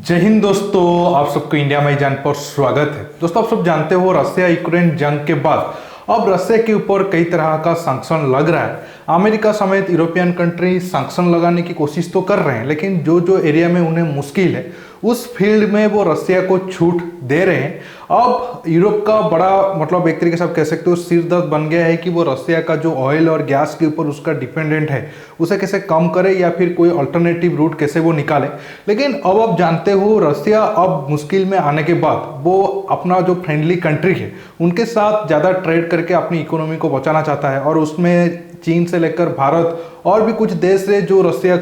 जय हिंद दोस्तों, आप सबको इंडिया में जान पर स्वागत है। दोस्तों, आप सब जानते हो रसिया यूक्रेन जंग के बाद अब रसिया के ऊपर कई तरह का सैंक्शन लग रहा है। अमेरिका समेत यूरोपियन कंट्री सैंक्शन लगाने की कोशिश तो कर रहे हैं, लेकिन जो जो एरिया में उन्हें मुश्किल है उस फील्ड में वो रसिया को छूट दे रहे हैं। अब यूरोप का बड़ा मतलब एक तरीके से आप कह सकते हो सिर दर्द बन गया है कि वो रसिया का जो ऑयल और गैस के ऊपर उसका डिपेंडेंट है उसे कैसे कम करे या फिर कोई अल्टरनेटिव रूट कैसे वो निकाले। लेकिन अब आप जानते हो रसिया अब मुश्किल में आने के बाद वो अपना जो फ्रेंडली कंट्री है उनके साथ ज़्यादा ट्रेड करके अपनी इकोनॉमी को बचाना चाहता है, और उसमें चीन से लेकर भारत और भी कुछ देश है जो रसिया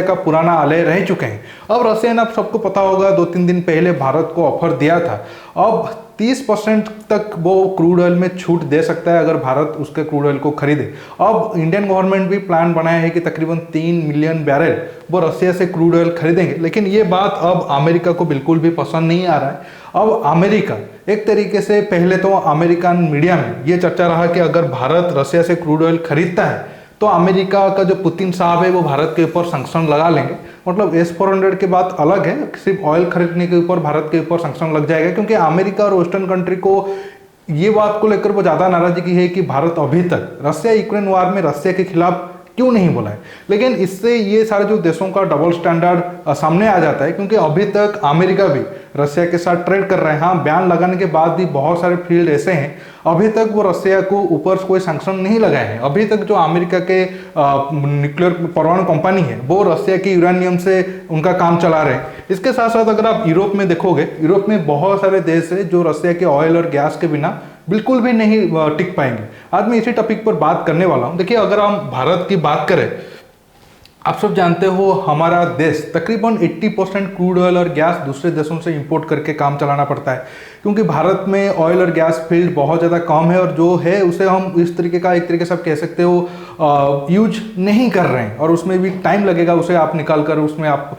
का पुराना आलय रह चुके हैं। अब रसिया ने, आप सबको पता होगा, 2-3 दिन पहले भारत को ऑफर दिया था। अब 30% तक वो क्रूड ऑयल में छूट दे सकता है अगर भारत उसके क्रूड ऑयल को खरीदे। अब इंडियन गवर्नमेंट भी प्लान बनाया है कि तकरीबन 3 मिलियन बैरल वो रसिया से क्रूड ऑयल खरीदेंगे। लेकिन ये बात अब अमेरिका को बिल्कुल भी पसंद नहीं आ रहा है। अब अमेरिका एक तरीके से, पहले तो अमेरिकन मीडिया में ये चर्चा रहा कि अगर भारत रसिया से क्रूड ऑयल खरीदता है तो अमेरिका का जो पुतिन साहब है वो भारत के ऊपर सैंक्शन लगा लेंगे। मतलब S-400 की बात अलग है, सिर्फ ऑयल खरीदने के ऊपर भारत के ऊपर सैंक्शन लग जाएगा, क्योंकि अमेरिका और वेस्टर्न कंट्री को ये बात को लेकर वो ज़्यादा नाराजगी है कि भारत अभी तक रसिया यूक्रेन वार में रसिया के खिलाफ क्यों नहीं बोला है। लेकिन इससे ये सारे जो देशों का डबल स्टैंडर्ड सामने आ जाता है, क्योंकि अभी तक अमेरिका भी रसिया के साथ ट्रेड कर रहे हैं। हाँ, बयान लगाने के बाद भी बहुत सारे फील्ड ऐसे हैं अभी तक वो रसिया को ऊपर कोई सैंक्शन नहीं लगाए हैं। अभी तक जो अमेरिका के न्यूक्लियर परमाणु कंपनी है वो रसिया के यूरेनियम से उनका काम चला रहे हैं। इसके साथ साथ अगर आप यूरोप में देखोगे, यूरोप में बहुत सारे देश है जो रसिया के ऑयल और गैस के बिना बिल्कुल भी नहीं टिक पाएंगे। आज मैं इसी टॉपिक पर बात करने वाला हूं। देखिए, अगर हम भारत की बात करें, आप सब जानते हो हमारा देश तकरीबन 80% क्रूड ऑयल और गैस दूसरे देशों से इंपोर्ट करके काम चलाना पड़ता है, क्योंकि भारत में ऑयल और गैस फील्ड बहुत ज़्यादा कम है और जो है उसे हम इस तरीके का, एक तरीके से आप कह सकते हो, यूज नहीं कर रहे हैं, और उसमें भी टाइम लगेगा उसे आप निकाल कर उसमें आप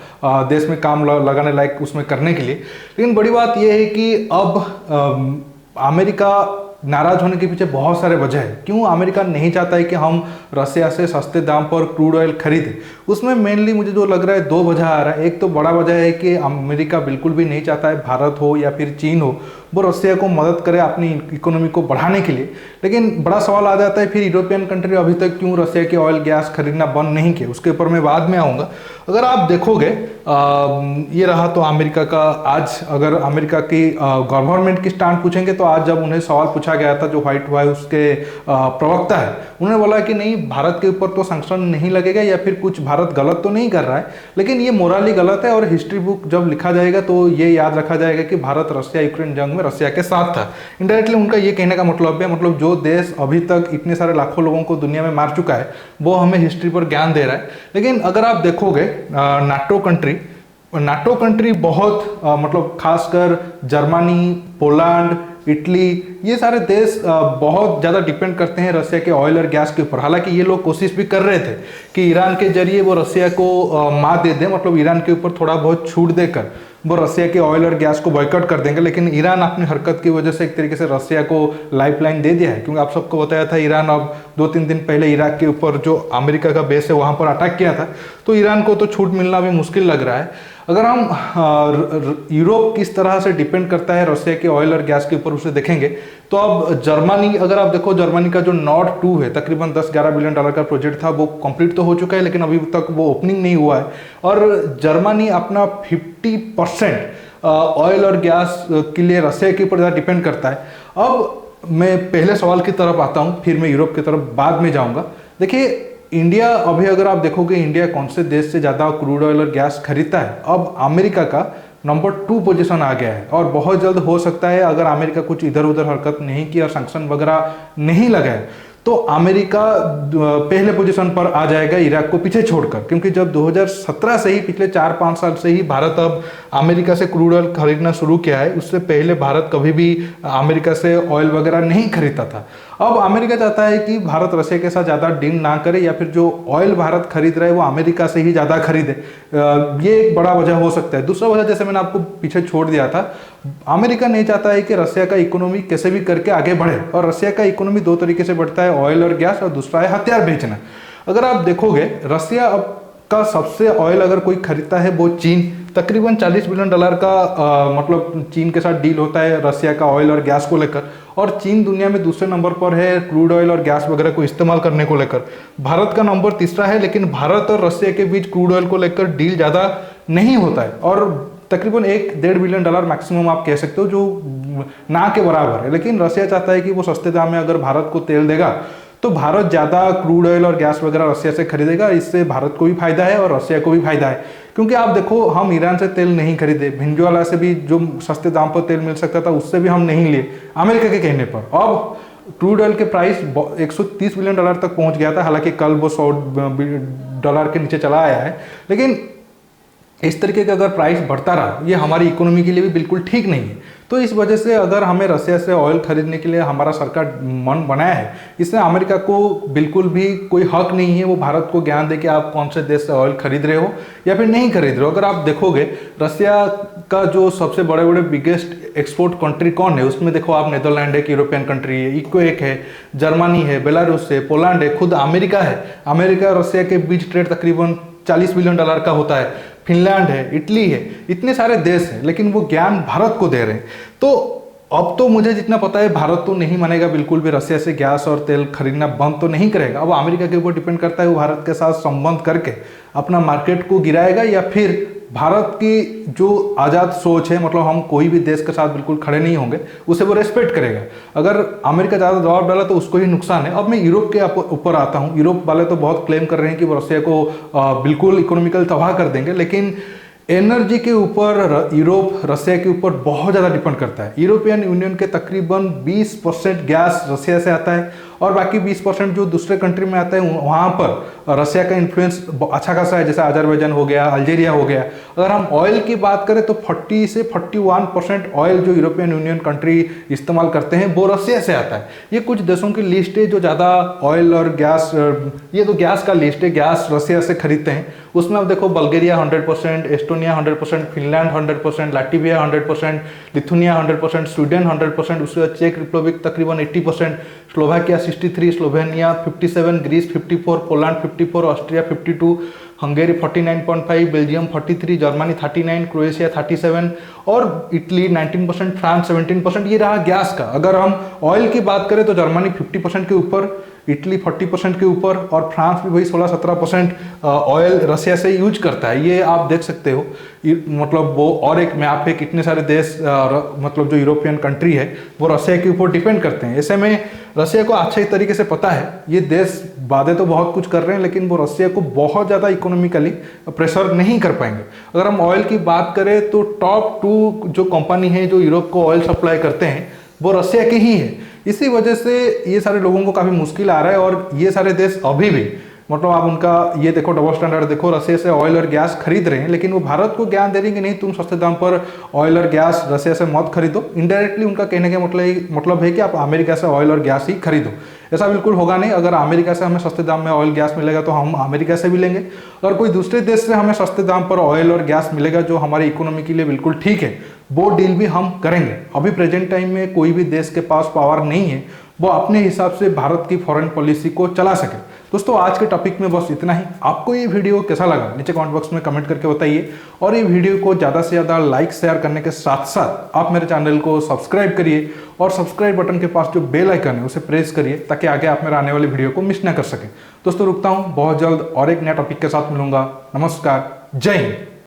देश में काम लगाने लायक उसमें करने के लिए। लेकिन बड़ी बात यह है कि अब अमेरिका नाराज होने के पीछे बहुत सारे वजह है। क्यों अमेरिका नहीं चाहता है कि हम रसिया से सस्ते दाम पर क्रूड ऑयल खरीदें? उसमें मेनली मुझे जो लग रहा है 2 वजह आ रहा है। एक तो बड़ा वजह है कि अमेरिका बिल्कुल भी नहीं चाहता है भारत हो या फिर चीन हो वो रसिया को मदद करे अपनी इकोनॉमी को बढ़ाने के लिए। लेकिन बड़ा सवाल आ जाता है फिर यूरोपियन कंट्री अभी तक क्यों रसिया के ऑयल गैस खरीदना बंद नहीं किया, उसके ऊपर मैं बाद में आऊँगा। अगर आप देखोगे ये रहा तो अमेरिका का, आज अगर अमेरिका की गवर्नमेंट की स्टैंड पूछेंगे तो आज जब उन्हें सवाल पूछा गया था, जो व्हाइट हाउस के प्रवक्ता है उन्होंने बोला कि नहीं, भारत के ऊपर तो सैंक्शन नहीं लगेगा या फिर कुछ भारत गलत तो नहीं कर रहा है, लेकिन ये मोराली गलत है और हिस्ट्री बुक जब लिखा जाएगा तो ये याद रखा जाएगा कि भारत रसिया यूक्रेन जंग में रसिया के साथ था। इनडायरेक्टली उनका ये कहने का मतलब है, मतलब जो देश अभी तक इतने सारे लाखों लोगों को दुनिया में मार चुका है वो हमें हिस्ट्री पर ज्ञान दे रहा है। लेकिन अगर आप देखोगे नाटो कंट्री बहुत मतलब खासकर जर्मनी, पोलैंड, इटली, ये सारे देश बहुत ज़्यादा डिपेंड करते हैं रसिया के ऑयल और गैस के ऊपर। हालांकि ये लोग कोशिश भी कर रहे थे कि ईरान के जरिए वो रसिया को मात दे दें, मतलब ईरान के ऊपर थोड़ा बहुत छूट देकर वो रसिया के ऑयल और गैस को बॉयकॉट कर देंगे। लेकिन ईरान अपनी हरकत की वजह से एक तरीके से रसिया को लाइफलाइन दे दिया है, क्योंकि आप सबको बताया था ईरान अब 2-3 दिन पहले इराक के ऊपर जो अमेरिका का बेस है वहाँ पर अटैक किया था, तो ईरान को तो छूट मिलना भी मुश्किल लग रहा है। अगर हम यूरोप किस तरह से डिपेंड करता है रसिया के ऑयल और गैस के ऊपर उसे देखेंगे तो अब जर्मनी, अगर आप देखो जर्मनी का जो नॉर्ड 2 है तकरीबन 10-11 बिलियन डॉलर का प्रोजेक्ट था, वो कंप्लीट तो हो चुका है लेकिन अभी तक वो ओपनिंग नहीं हुआ है। और जर्मनी अपना 50% ऑयल और गैस के लिए रसिया के ऊपर ज़्यादा डिपेंड करता है। अब मैं पहले सवाल की तरफ आता हूँ, फिर मैं यूरोप की तरफ बाद में जाऊँगा। देखिए, इंडिया, अभी अगर आप देखोगे इंडिया कौन से देश से ज़्यादा क्रूड ऑयल और गैस खरीदता है, अब अमेरिका का नंबर 2 पोजीशन आ गया है। और बहुत जल्द हो सकता है अगर अमेरिका कुछ इधर उधर हरकत नहीं की और सैंक्शन वगैरह नहीं लगाए तो अमेरिका पहले पोजीशन पर आ जाएगा इराक को पीछे छोड़कर, क्योंकि जब 2017 से ही, पिछले 4-5 साल से ही भारत अब अमेरिका से क्रूड ऑयल खरीदना शुरू किया है। उससे पहले भारत कभी भी अमेरिका से ऑयल वगैरह नहीं खरीदता था। अब अमेरिका चाहता है कि भारत रसिया के साथ ज़्यादा डील ना करे या फिर जो ऑयल भारत खरीद रहा है वो अमेरिका से ही ज़्यादा खरीदे। ये एक बड़ा वजह हो सकता है। दूसरा वजह, जैसे मैंने आपको पीछे छोड़ दिया था, अमेरिका नहीं चाहता है कि रसिया का इकोनॉमी कैसे भी करके आगे बढ़े, और रसिया का इकोनॉमी 2 तरीके से बढ़ता है, ऑयल और गैस, और दूसरा है हथियार बेचना। अगर आप देखोगे रसिया अब का सबसे ऑयल अगर कोई खरीदता है वो चीन, तकरीबन $40 बिलियन का मतलब चीन के साथ डील होता है रसिया का ऑयल और गैस को लेकर। और चीन दुनिया में दूसरे नंबर पर है क्रूड ऑयल और गैस वगैरह को इस्तेमाल करने को लेकर। भारत का नंबर तीसरा है, लेकिन भारत और रसिया के बीच क्रूड ऑयल को लेकर डील ज़्यादा नहीं होता है और तकरीबन $1-1.5 बिलियन मैक्सिमम आप कह सकते हो, जो ना के बराबर है। लेकिन रसिया चाहता है कि वो सस्ते दाम में अगर भारत को तेल देगा तो भारत ज़्यादा क्रूड ऑयल और गैस वगैरह रसिया से खरीदेगा। इससे भारत को भी फायदा है और रसिया को भी फायदा है, क्योंकि आप देखो हम ईरान से तेल नहीं खरीदे, वेनेजुएला से भी जो सस्ते दाम पर तेल मिल सकता था उससे भी हम नहीं लिए अमेरिका के कहने पर। अब क्रूड ऑयल के प्राइस $130 बिलियन तक पहुंच गया था, हालांकि कल वो $100 के नीचे चला आया है। लेकिन इस तरीके का अगर प्राइस बढ़ता रहा, ये हमारी इकोनॉमी के लिए भी बिल्कुल ठीक नहीं है। तो इस वजह से अगर हमें रसिया से ऑयल खरीदने के लिए हमारा सरकार मन बनाया है, इससे अमेरिका को बिल्कुल भी कोई हक नहीं है वो भारत को ज्ञान दे कि आप कौन से देश से ऑयल खरीद रहे हो या फिर नहीं खरीद रहे हो। अगर आप देखोगे रसिया का जो सबसे बड़े बड़े बिगेस्ट एक्सपोर्ट कंट्री कौन है, उसमें देखो आप नीदरलैंड है, यूरोपियन कंट्री है, इक्वेक है, जर्मनी है, बेलारूस है, पोलैंड है, खुद अमेरिका है। अमेरिका और रसिया के बीच ट्रेड तकरीबन $40 बिलियन का होता है। फिनलैंड है, इटली है, इतने सारे देश हैं, लेकिन वो ज्ञान भारत को दे रहे हैं। तो अब तो मुझे जितना पता है भारत तो नहीं मानेगा बिल्कुल भी, रसिया से गैस और तेल खरीदना बंद तो नहीं करेगा। अब अमेरिका के ऊपर डिपेंड करता है वो भारत के साथ संबंध करके अपना मार्केट को गिराएगा या फिर भारत की जो आज़ाद सोच है, मतलब हम कोई भी देश के साथ बिल्कुल खड़े नहीं होंगे, उसे वो रेस्पेक्ट करेगा। अगर अमेरिका ज़्यादा दबाव डाला तो उसको ही नुकसान है। अब मैं यूरोप के ऊपर आता हूँ। यूरोप वाले तो बहुत क्लेम कर रहे हैं कि वो रसिया को बिल्कुल इकोनॉमिकल तबाह कर देंगे, लेकिन एनर्जी के ऊपर यूरोप रसिया के ऊपर बहुत ज़्यादा डिपेंड करता है। यूरोपियन यूनियन के तकरीबन 20% गैस रसिया से आता है और बाकी 20% जो दूसरे कंट्री में आता है वहाँ पर रसिया का इन्फ्लुएंस अच्छा खासा है, जैसे अजरबैजान हो गया, अल्जीरिया हो गया। अगर हम ऑयल की बात करें तो 40 से 41% ऑयल जो यूरोपियन यूनियन कंट्री इस्तेमाल करते हैं वो रसिया से आता है। ये कुछ देशों की लिस्ट है जो ज़्यादा ऑयल और गैस, ये तो गैस का लिस्ट है, गैस रसिया से खरीदते हैं। उसमें आप देखो Bulgaria 100%, Estonia 100%, Finland 100%, Latvia 100%, Lithuania 100%, Sweden 100%, उसके बाद चेक रिपब्लिक तकरीबन 80%, Slovakia 63, Slovenia 57, Greece 54, Poland 54, Austria 52, Hungary 49.5, Belgium 43, Germany 39, Croatia 37 और इटली 19%, फ्रांस 17%। ये रहा गैस का। अगर हम ऑयल की बात करें तो जर्मनी 50% के ऊपर, इटली 40% के ऊपर और फ्रांस भी वही 16-17% ऑयल रसिया से यूज करता है। ये आप देख सकते हो, मतलब वो और एक मैप है, कितने सारे देश मतलब जो यूरोपियन कंट्री है वो रसिया के ऊपर डिपेंड करते हैं। ऐसे में रसिया को अच्छे तरीके से पता है ये देश वादे तो बहुत कुछ कर रहे हैं, लेकिन वो रसिया को बहुत ज़्यादा इकोनॉमिकली प्रेशर नहीं कर पाएंगे। अगर हम ऑयल की बात करें तो टॉप 2 जो कंपनी है जो यूरोप को ऑयल सप्लाई करते हैं वो रसिया के ही है। इसी वजह से ये सारे लोगों को काफ़ी मुश्किल आ रहा है और ये सारे देश अभी भी, मतलब आप उनका ये देखो डबल स्टैंडर्ड देखो, रसिया से ऑयल और गैस खरीद रहे हैं, लेकिन वो भारत को ज्ञान दे रहे हैं कि नहीं तुम सस्ते दाम पर ऑयल और गैस रसिया से मत खरीदो। इनडायरेक्टली उनका कहने का मतलब है कि आप अमेरिका से ऑयल और गैस ही खरीदो। ऐसा बिल्कुल होगा नहीं। अगर अमेरिका से हमें सस्ते दाम में ऑयल गैस मिलेगा तो हम अमेरिका से भी लेंगे, अगर कोई दूसरे देश से हमें सस्ते दाम पर ऑयल और गैस मिलेगा जो हमारी इकोनॉमी के लिए बिल्कुल ठीक है, वो डील भी हम करेंगे। अभी प्रेजेंट टाइम में कोई भी देश के पास पावर नहीं है वो अपने हिसाब से भारत की फॉरेन पॉलिसी को चला सके। दोस्तों आज के टॉपिक में बस इतना ही। आपको ये वीडियो कैसा लगा नीचे कमेंट बॉक्स में कमेंट करके बताइए, और ये वीडियो को ज़्यादा से ज़्यादा लाइक शेयर करने के साथ साथ आप मेरे चैनल को सब्सक्राइब करिए और सब्सक्राइब बटन के पास जो बेल आइकन है उसे प्रेस करिए ताकि आगे आप मेरे आने वाली वीडियो को मिस ना कर सकें। दोस्तों रुकता हूँ, बहुत जल्द और एक नया टॉपिक के साथ मिलूंगा। नमस्कार, जय हिंद।